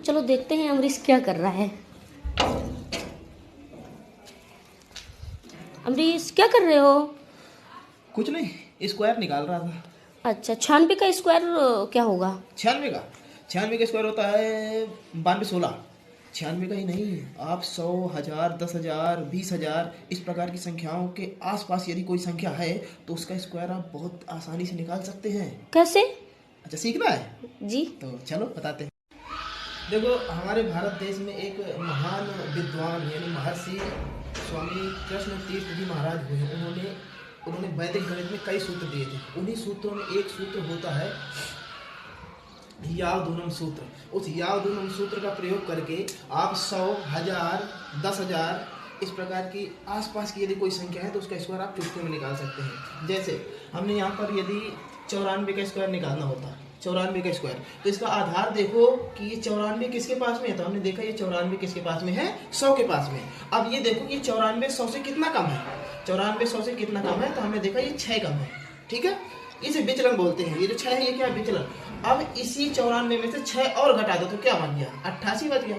चलो देखते हैं अमरीश क्या कर रहा है। अमरीश क्या कर रहे हो? कुछ नहीं, स्क्वायर निकाल रहा था। अच्छा, 96 का स्क्वायर क्या होगा? 96 का स्क्वायर होता है 9216। 96 का ही नहीं, आप 100, 1000, 10,000, 20,000 इस प्रकार की संख्याओं के आसपास यदि कोई संख्या है तो उसका स्क्वायर आप बहुत आसानी से निकाल सकते हैं। कैसे? अच्छा, सीखना है जी। तो चलो बताते हैं। देखो, हमारे भारत देश में एक महान विद्वान यानी महर्षि स्वामी कृष्ण तीर्थ जी महाराज हुए। उन्होंने वैदिक गणित में कई सूत्र दिए थे। उन्हीं सूत्रों में एक सूत्र होता है यावदूनम सूत्र। उस यावदूनम सूत्र का प्रयोग करके आप 100, 1000, 10,000 इस प्रकार की आसपास की यदि कोई संख्या है तो उसका स्क्वायर आप चुटकी में निकाल सकते हैं। जैसे हमने यहाँ पर यदि 94 का स्क्वायर निकालना होता है, 94 का स्क्वायर, तो इसका आधार देखो कि ये 94 किसके पास में है। तो हमने देखा ये 94 किसके पास में है, 100 के पास में। अब ये देखो ये 94 100 से कितना कम है, 94 100 से कितना कम है, तो हमने देखा ये 6 कम है। ठीक है, इसे विचलन बोलते हैं। ये जो 6 है ये क्या है, विचलन। अब इसी 94 में से 6 और घटा दो तो क्या बन गया, 88 बच गया।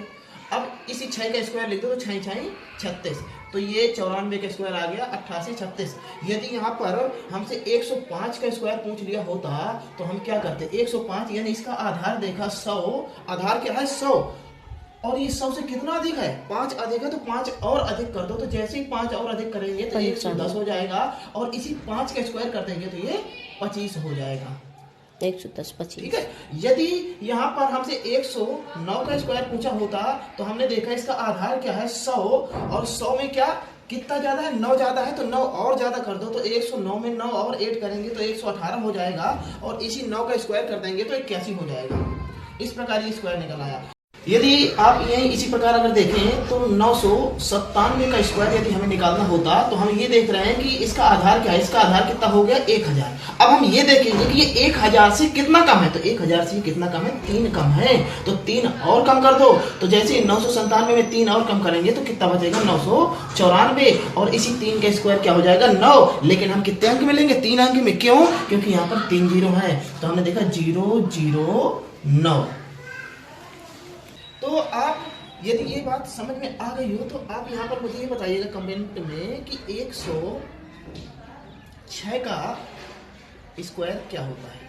अब इसी 6 का स्क्वायर लिख दो तो 6 6 36, तो ये 94 का स्क्वायर आ गया 88 36। यदि यहाँ पर हमसे 105 का स्क्वायर पूछ लिया होता तो हम क्या करते, 105 यानी इसका आधार देखा 100, आधार क्या है 100, और ये 100 से कितना अधिक है, 5 अधिक है, तो 5 और अधिक कर दो। तो जैसे ही 5 और अधिक करेंगे तो 110 हो जाएगा, और इसी 5 का स्क्वायर कर देंगे तो ये 25 हो जाएगा। 110 25। ठीक है, यदि यहाँ पर हमसे 109 का स्क्वायर पूछा होता तो हमने देखा इसका आधार क्या है 100, और 100 में क्या कितना ज्यादा है, 9 ज्यादा है, तो 9 और ज्यादा कर दो। तो 109 में 9 और 8 करेंगे तो 118 हो जाएगा, और इसी 9 का स्क्वायर कर देंगे तो 81 हो जाएगा। इस प्रकार ये स्क्वायर निकल आया। यदि आप यही इसी प्रकार अगर देखें तो 997 का स्क्वायर यदि हमें निकालना होता तो हम ये देख रहे हैं कि इसका आधार क्या है, इसका आधार कितना हो गया 1000। अब हम ये देखेंगे कि ये 1000 से कितना कम है, तो 1000 से कितना कम है, 3 कम है, तो 3 और कम कर दो। तो जैसे 997 में 3 और कम करेंगे तो कितना बचेगा 994, और इसी 3 का स्क्वायर क्या हो जाएगा 9। लेकिन हम कितने अंक में लेंगे, 3 अंक में। क्यों, क्योंकि यहाँ पर 3 जीरो है, तो हमने देखा 009। तो आप यदि ये बात समझ में आ गई हो तो आप यहाँ पर मुझे ये बताइएगा कमेंट में कि 106 का स्क्वायर क्या होता है।